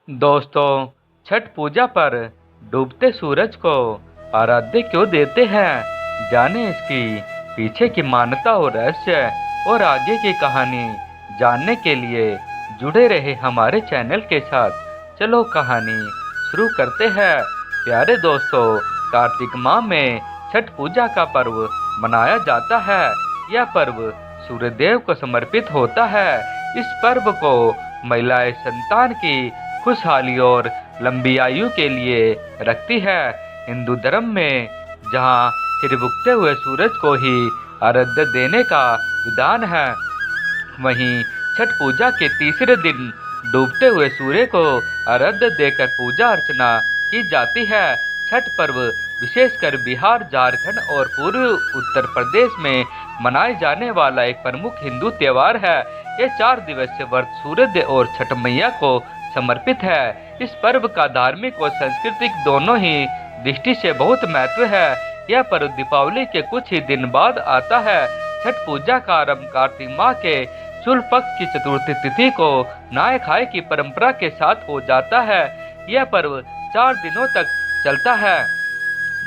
दोस्तों, छठ पूजा पर डूबते सूरज को आराध्य क्यों देते हैं? जानें इसकी पीछे की मान्यता और रहस्य और आगे की कहानी जानने के लिए जुड़े रहे हमारे चैनल के साथ। चलो कहानी शुरू करते हैं। प्यारे दोस्तों, कार्तिक माह में छठ पूजा का पर्व मनाया जाता है। यह पर्व सूर्यदेव को समर्पित होता है। इस पर्व को महिलाएं संतान की खुशहाली और लंबी आयु के लिए रखती है। हिंदू धर्म में जहाँ सिर उगते हुए सूरज को ही आराध्य देने का विधान है, वहीं छठ पूजा के तीसरे दिन डूबते हुए सूर्य को आराध्य देकर पूजा अर्चना की जाती है। छठ पर्व विशेषकर बिहार, झारखंड और पूर्वी उत्तर प्रदेश में मनाए जाने वाला एक प्रमुख हिंदू त्योहार है। ये 4 दिवसीय व्रत सूर्य और छठ मैया को समर्पित है। इस पर्व का धार्मिक और सांस्कृतिक दोनों ही दृष्टि से बहुत महत्व है। यह पर्व दीपावली के कुछ ही दिन बाद आता है। छठ पूजा का आरंभ कार्तिक माह के शुक्ल पक्ष की चतुर्थी तिथि को नहाय खाए की परंपरा के साथ हो जाता है। यह पर्व 4 दिनों तक चलता है।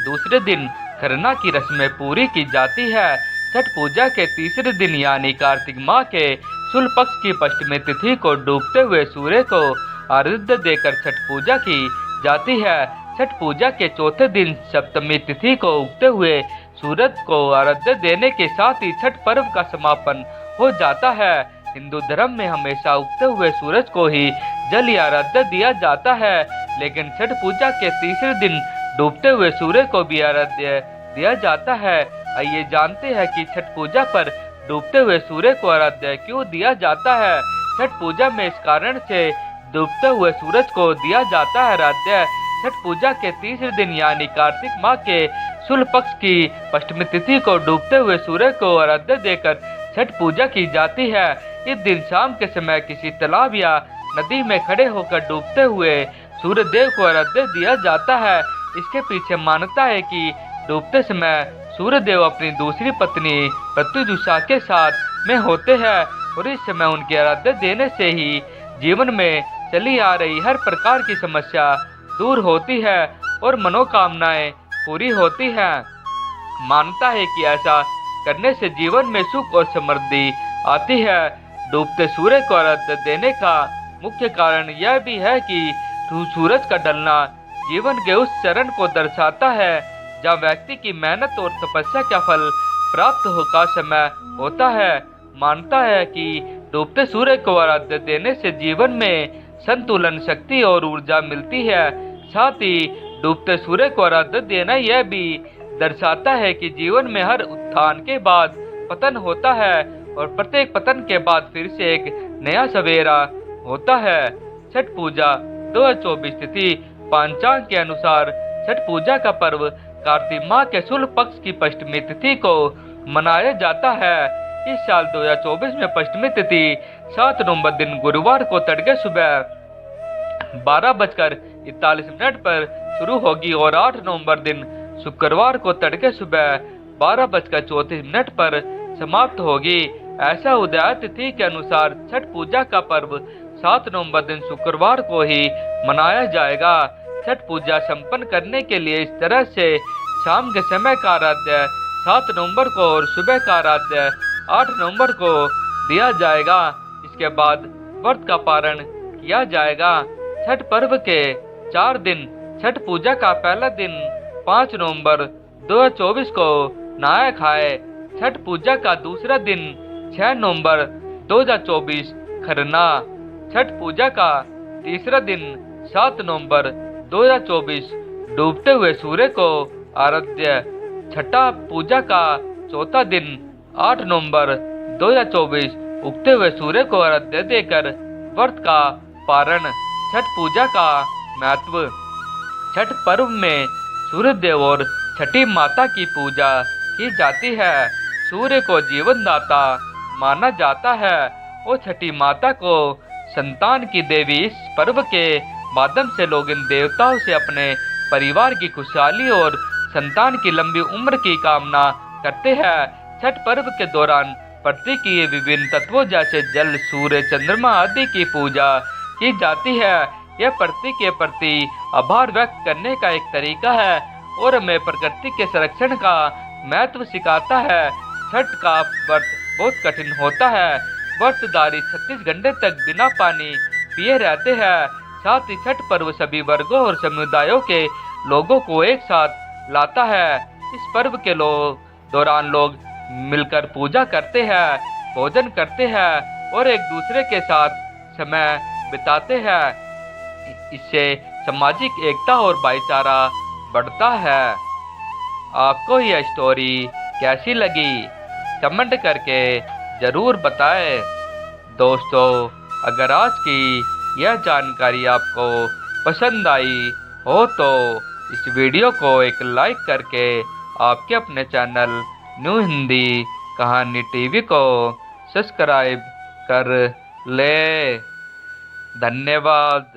दूसरे दिन खरना की रस्में पूरी की जाती है। छठ पूजा के तीसरे दिन यानी कार्तिक माह के शुक्ल पक्ष की पश्चिमी तिथि को डूबते हुए सूर्य को आराध्य देकर छठ पूजा की जाती है। छठ पूजा के चौथे दिन सप्तमी तिथि को उगते हुए सूरज को आराध्य देने के साथ ही छठ पर्व का समापन हो जाता है। हिंदू धर्म में हमेशा उगते हुए सूरज को ही जल आराध्य दिया जाता है, लेकिन छठ पूजा के तीसरे दिन डूबते हुए सूर्य को भी आराध्य दिया जाता है। आइए जानते हैं कि छठ पूजा पर डूबते हुए सूर्य को आराध्य क्यों दिया जाता है। छठ पूजा में इस कारण से डूबते हुए सूरज को दिया जाता है आराध्य। छठ पूजा के तीसरे दिन यानी कार्तिक माह के शुक्ल पक्ष की पश्चिमी तिथि को डूबते हुए सूर्य को आराध्य देकर छठ पूजा की जाती है। इस दिन शाम के समय किसी तालाब या नदी में खड़े होकर डूबते हुए सूर्य देव को आराध्य दिया जाता है। इसके पीछे मान्यता है कि डूबते समय सूर्य देव अपनी दूसरी पत्नी प्रत्युषा के साथ में होते हैं और इस समय उनकी आराध्य देने से ही जीवन में चली आ रही हर प्रकार की समस्या दूर होती है और मनोकामनाएं पूरी होती है। मानता है कि ऐसा करने से जीवन में सुख और समृद्धि आती है। डूबते सूर्य को आराध्य देने का मुख्य कारण यह भी है कि सूरज का ढलना जीवन के उस चरण को दर्शाता है जहाँ व्यक्ति की मेहनत और तपस्या का फल प्राप्त का समय होता है। मानता है कि डूबते सूर्य को आराध्य देने से जीवन में संतुलन, शक्ति और ऊर्जा मिलती है। साथ ही डूबते सूर्य को आराध्य देना यह भी दर्शाता है कि जीवन में हर उत्थान के बाद पतन होता है और प्रत्येक पतन के बाद फिर से एक नया सवेरा होता है। छठ पूजा 2024 तिथि पंचांग के अनुसार छठ पूजा का पर्व कार्तिक माह के शुक्ल पक्ष की पश्चिमी तिथि को मनाया जाता है। इस साल 2024 में पश्चिमी तिथि 7 नवंबर दिन गुरुवार को तड़के सुबह 12:41 पर शुरू होगी और 8 नवंबर दिन शुक्रवार को तड़के सुबह 12:34 पर समाप्त होगी। ऐसा उदय तिथि के अनुसार छठ पूजा का पर्व 7 नवंबर दिन शुक्रवार को ही मनाया जाएगा। छठ पूजा संपन्न करने के लिए इस तरह से शाम के समय का आराध्य 7 नवंबर को और सुबह का आराध्य 8 नवंबर को दिया जाएगा। इसके बाद व्रत का पारण किया जाएगा। छठ पर्व के 4 दिन छठ पूजा का पहला दिन 5 नवंबर 2024 को नहाय खाए। छठ पूजा का दूसरा दिन 6 नवंबर 2024 खरना। छठ पूजा का तीसरा दिन 7 नवंबर 2024 डूबते हुए सूर्य को आराध्य। छठा पूजा का चौथा दिन 8 नवंबर 2024 उगते हुए सूर्य को आराध्य देकर व्रत का पारण। छठ पूजा का महत्व। छठ पर्व में सूर्य देव और छठी माता की पूजा की जाती है। सूर्य को जीवनदाता माना जाता है और छठी माता को संतान की देवी। इस पर्व के माध्यम से लोग इन देवताओं से अपने परिवार की खुशहाली और संतान की लंबी उम्र की कामना करते हैं। छठ पर्व के दौरान पृथ्वी विभिन्न तत्वों जैसे जल, सूर्य, चंद्रमा आदि की पूजा की जाती है। यह प्रकृति के प्रति आभार व्यक्त करने का एक तरीका है और हमें प्रकृति के संरक्षण का महत्व सिखाता है। छठ का व्रत बहुत कठिन होता है। व्रतधारी 36 घंटे तक बिना पानी पिए रहते हैं। साथ ही छठ पर्व सभी वर्गों और समुदायों के लोगों को एक साथ लाता है। इस पर्व के दौरान लोग मिलकर पूजा करते हैं, भोजन करते हैं और एक दूसरे के साथ समय बिताते हैं। इससे सामाजिक एकता और भाईचारा बढ़ता है। आपको यह स्टोरी कैसी लगी कमेंट करके ज़रूर बताएं। दोस्तों, अगर आज की यह जानकारी आपको पसंद आई हो तो इस वीडियो को एक लाइक करके आपके अपने चैनल न्यू हिंदी कहानी टीवी को सब्सक्राइब कर ले। धन्यवाद।